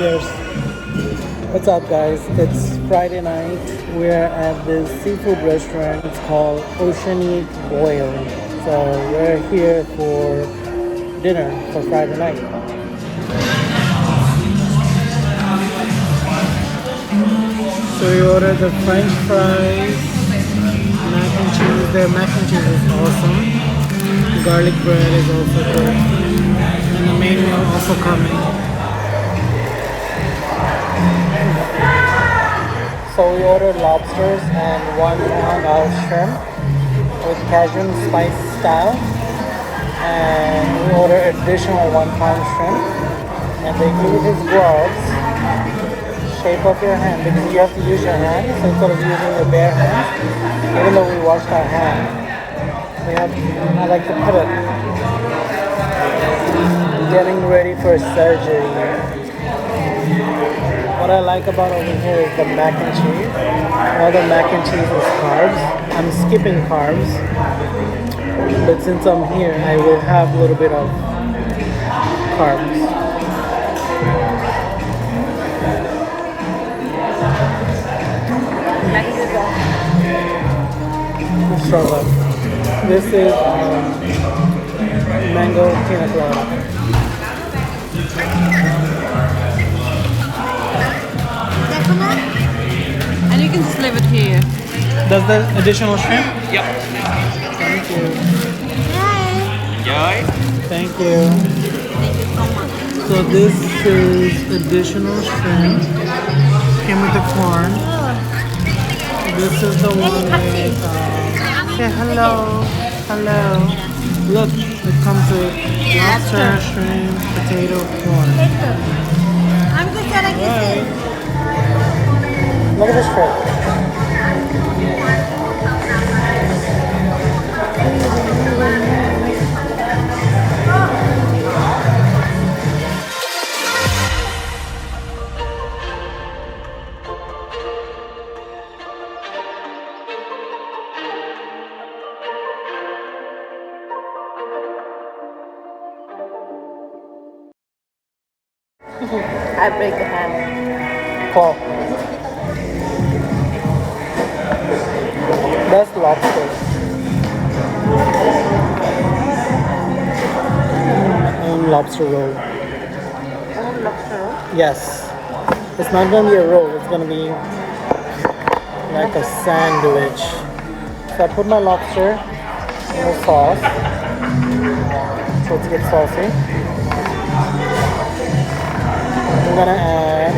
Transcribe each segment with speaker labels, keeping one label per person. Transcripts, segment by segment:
Speaker 1: Cheers. What's up, guys? It's Friday night. We're at this seafood restaurant. It's called Oceanic Boil. So we're here for dinner for Friday night. So we ordered the French fries, mac and cheese. Their mac and cheese is awesome. Garlic bread is also good. And the main meal also coming. So we ordered lobsters and 1 pound of shrimp with Cajun spice style. And we ordered additional 1 pound shrimp. And they include his gloves. Shape of your hand because you have to use your hands instead of using your bare hands. Even though we washed our hands, I like to put it. Getting ready for surgery. What I like about over here is the mac and cheese. All the mac and cheese is carbs. I'm skipping carbs, but since I'm here, I will have a little bit of carbs. Let's try that. This is mango pina colada.
Speaker 2: And you can just leave it here.
Speaker 1: Does the additional shrimp?
Speaker 3: Yep.
Speaker 1: Thank you.
Speaker 3: Enjoy.
Speaker 1: Thank you.
Speaker 2: Thank you so much.
Speaker 1: So this is additional shrimp. Came with the corn. This is the one with, say hello. Hello. Look, it comes with lobster, shrimp, potato, corn.
Speaker 2: I'm just gonna get it.
Speaker 1: Look at this shrimp.
Speaker 2: I break the hand.
Speaker 1: Cool. That's lobster. Lobster roll.
Speaker 2: Lobster.
Speaker 1: Yes. It's not gonna be a roll, it's gonna be like a sandwich. So I put my lobster in the sauce. So let's get saucy. I'm gonna add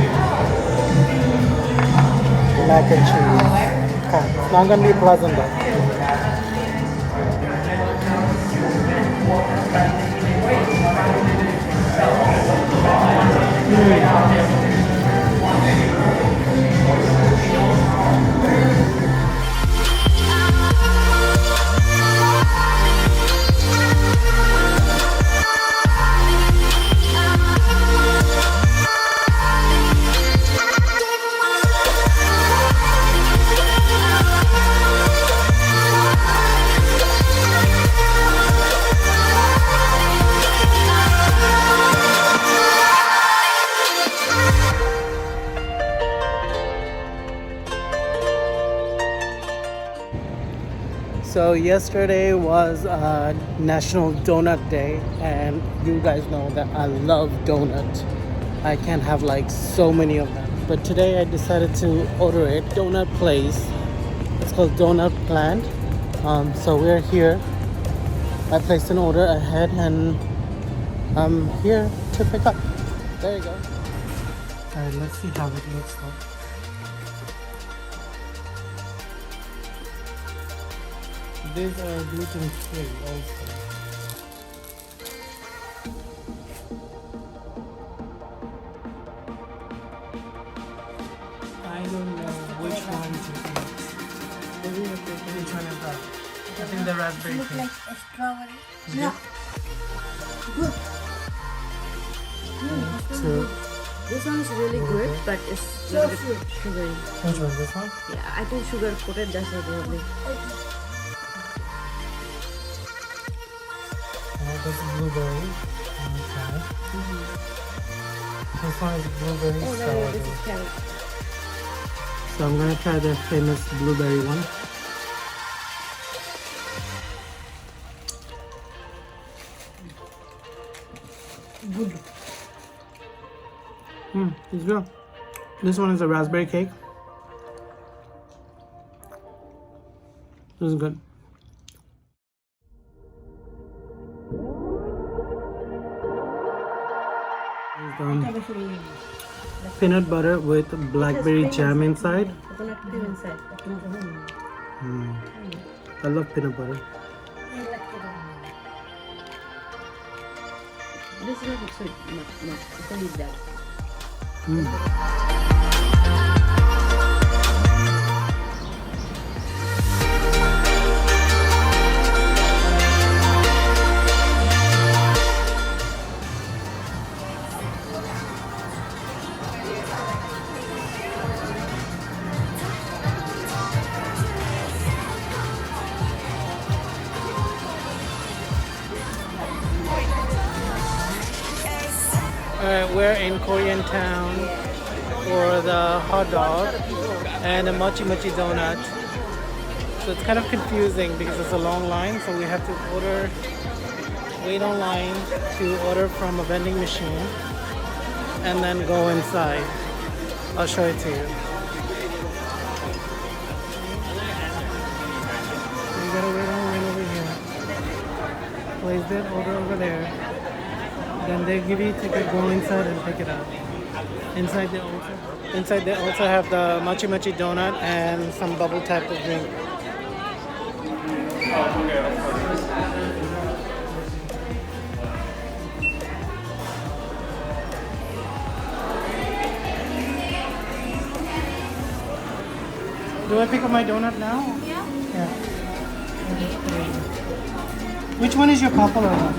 Speaker 1: mac and cheese. Okay. It's not gonna be pleasant though. So yesterday was National Donut Day, and you guys know that I love donuts. I can have like so many of them. But today I decided to order a donut place. It's called Doughnut Plant. So we're here. I placed an order ahead and I'm here to pick up. There you go. Alright, let's see how it looks like. These are gluten free also. I don't know which one to eat. Which one is that? I think the raspberry
Speaker 2: Looks
Speaker 1: cake.
Speaker 2: like a strawberry.
Speaker 1: Yeah.
Speaker 2: Good.
Speaker 1: Two.
Speaker 2: This one is really good, but it's a little bit sugary.
Speaker 1: Which one? This one?
Speaker 2: Yeah, I think sugar coated, that's not lovely.
Speaker 1: This is blueberry. Okay. This one is blueberry
Speaker 2: Oh no,
Speaker 1: sourdough.
Speaker 2: this is carrot.
Speaker 1: So I'm gonna try the famous blueberry one. Good. It's good. This one is a raspberry cake. This is good. Peanut butter with blackberry jam inside.
Speaker 2: Coconut cream inside.
Speaker 1: I love peanut butter.
Speaker 2: This is not sweet. No, it's only that.
Speaker 1: Alright, we're in Korean town for the hot dog and the Machi donut. So it's kind of confusing because it's a long line, so we have to wait online to order from a vending machine and then go inside. I'll show it to you. You gotta wait online over here. Place it, order over there. Then they give you a ticket, go inside and pick it up. Inside they also have the Machi donut and some bubble type of drink. Do I pick up my donut now? Yeah. Which one is your popular one?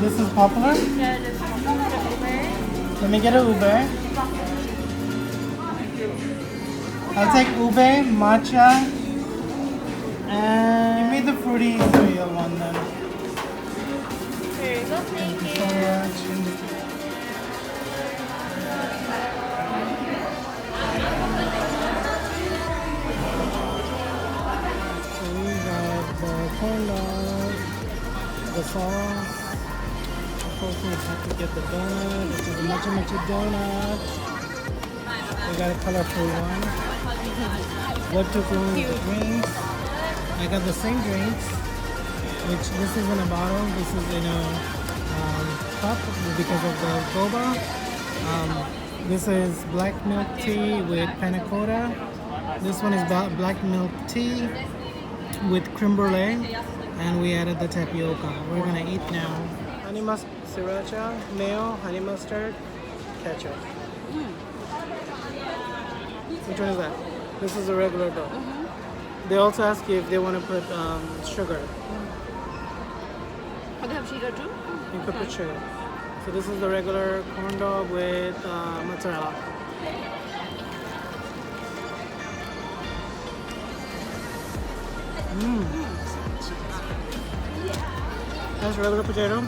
Speaker 1: This is popular?
Speaker 2: Yeah, this is
Speaker 1: Let me get a ube. I'll take ube, matcha, and give me the fruity cereal one then.
Speaker 2: Here you go,
Speaker 1: Thank you so much. So we got the corn dog, the sauce. Of course, we have to get the donut, which is a Machi donut. We got a colorful one. What to go with the drinks? I got the same drinks, which this is in a bottle, this is in a cup because of the boba. This is black milk tea with panna cotta. This one is black milk tea with creme brulee, and we added the tapioca. We're gonna eat now. Honey mustard, sriracha, mayo, honey mustard, ketchup. Which one is that? This is a regular dough. They also ask you if they want to put sugar.
Speaker 2: Oh, they have sugar too?
Speaker 1: You could put sugar. So this is the regular corn dog with mozzarella. That's regular potato.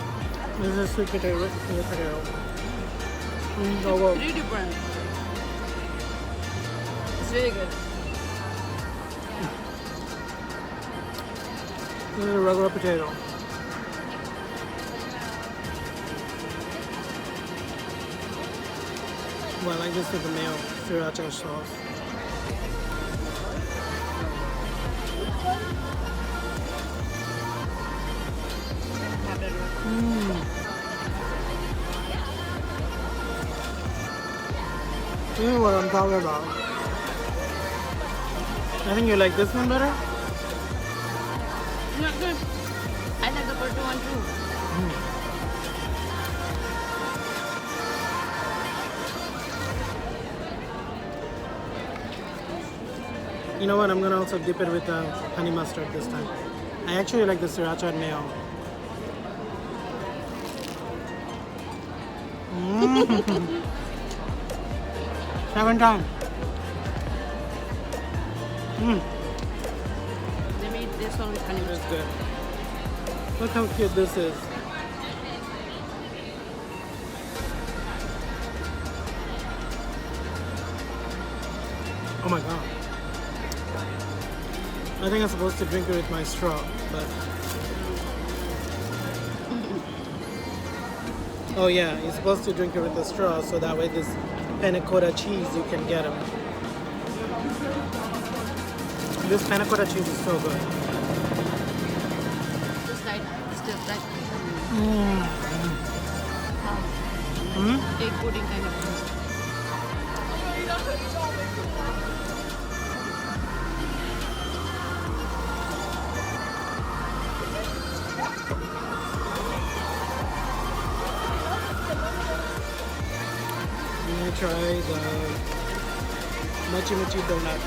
Speaker 1: This is sweet potato. Oh, wow.
Speaker 2: Pretty different. It's really good.
Speaker 1: This is a regular potato. Well, I like this with the mayo, sriracha sauce. This is what I'm talking about. I think you like this one better?
Speaker 2: Not good. I like the purple one too.
Speaker 1: You know what? I'm gonna also dip it with honey mustard this time. I actually like the sriracha and mayo. Second time.
Speaker 2: They made this one with honey
Speaker 1: It's
Speaker 2: mustard.
Speaker 1: good. Look how cute this is. Oh my god. I think I'm supposed to drink it with my straw, but... Oh yeah, you're supposed to drink it with a straw so that way this panna cotta cheese you can get them. This panna cotta cheese is so good.
Speaker 2: Just like still like egg pudding kind of thing.
Speaker 1: I'm gonna try the Machi donut.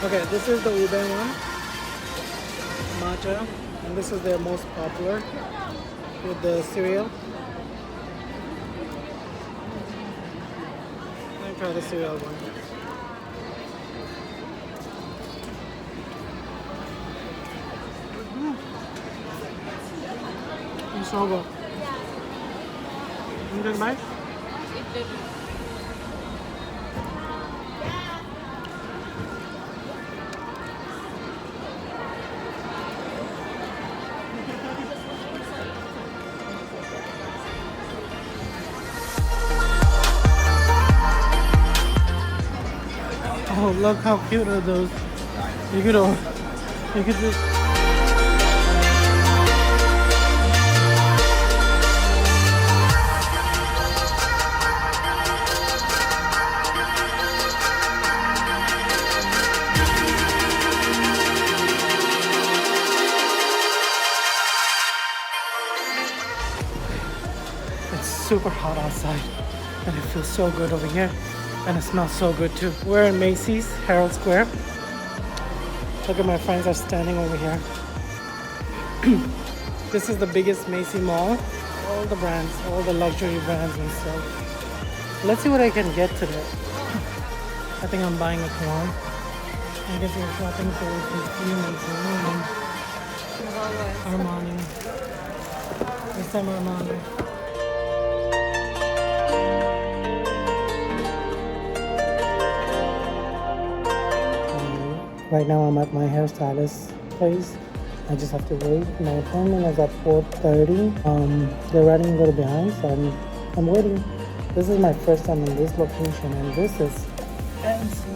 Speaker 1: Okay, this is the ube one, matcha, and this is their most popular with the cereal. Let me try the cereal one. It's so good. You take a bite? Oh, look how cute are those. You could just... It's super hot outside, and it feels so good over here. And it smells so good too. We're in Macy's, Herald Square. Look at my friends are standing over here. This is the biggest Macy mall. All the brands, all the luxury brands and stuff. Let's see what I can get today. I think I'm buying a cologne. I guess we're shopping for perfume and cologne. Armani. This time Armani. Right now I'm at my hairstylist place. I just have to wait. My appointment is at 4:30. They're running a little behind, so I'm waiting. This is my first time in this location, and this is fancy.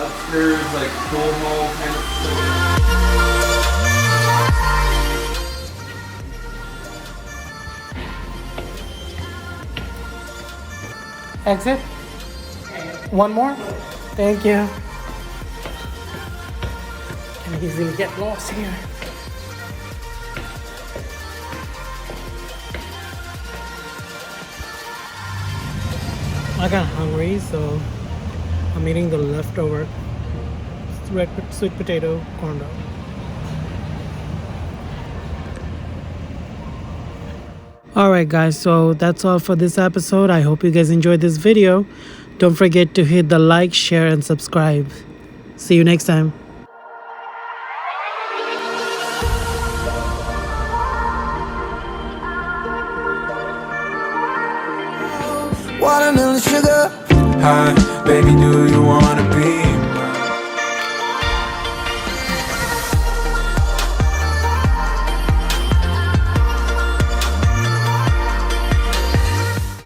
Speaker 3: Upstairs, like hall kind of stuff.
Speaker 1: Exit. One more. Thank you. Can easily get lost here. I got hungry, so I'm eating the leftover red sweet potato corn dog. Alright guys, so that's all for this episode. I hope you guys enjoyed this video. Don't forget to hit the like, share, and subscribe. See you next time.
Speaker 4: Watermelon sugar. Hi, baby, do you wanna be